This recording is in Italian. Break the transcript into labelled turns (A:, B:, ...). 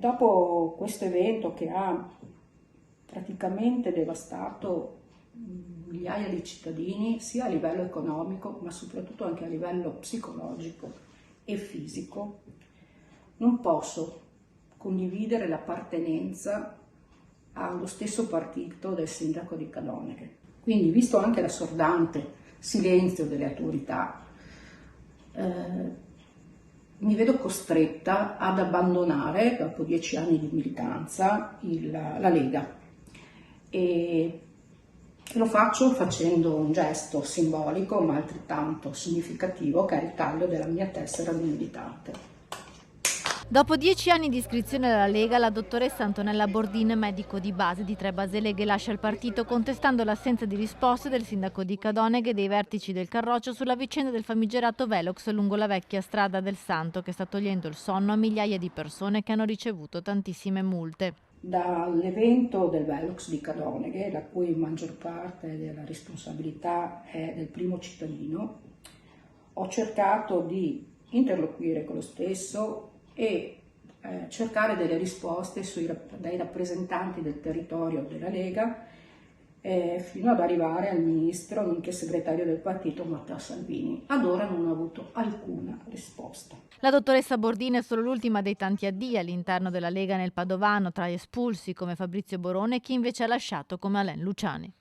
A: Dopo questo evento che ha praticamente devastato migliaia di cittadini, sia a livello economico, ma soprattutto anche a livello psicologico e fisico, non posso condividere l'appartenenza allo stesso partito del sindaco di Cadoneghe. Quindi, visto anche l'assordante silenzio delle autorità, mi vedo costretta ad abbandonare, dopo 10 anni di militanza, la Lega. E lo faccio facendo un gesto simbolico, ma altrettanto significativo, che è il taglio della mia tessera di militante.
B: Dopo 10 anni di iscrizione alla Lega, la dottoressa Antonella Bordin, medico di base di Tre Baseleghe, lascia il partito contestando l'assenza di risposte del sindaco di Cadoneghe e dei vertici del Carroccio sulla vicenda del famigerato Velox lungo la vecchia strada del Santo, che sta togliendo il sonno a migliaia di persone che hanno ricevuto tantissime multe.
A: Dall'evento del Velox di Cadoneghe, la cui maggior parte della responsabilità è del primo cittadino, ho cercato di interloquire con lo stesso e cercare delle risposte dai rappresentanti del territorio della Lega fino ad arrivare al ministro, nonché segretario del partito Matteo Salvini. Ad ora non ho avuto alcuna risposta.
B: La dottoressa Bordin è solo l'ultima dei tanti addii all'interno della Lega nel Padovano, tra espulsi come Fabrizio Borone e chi invece ha lasciato come Alain Luciani.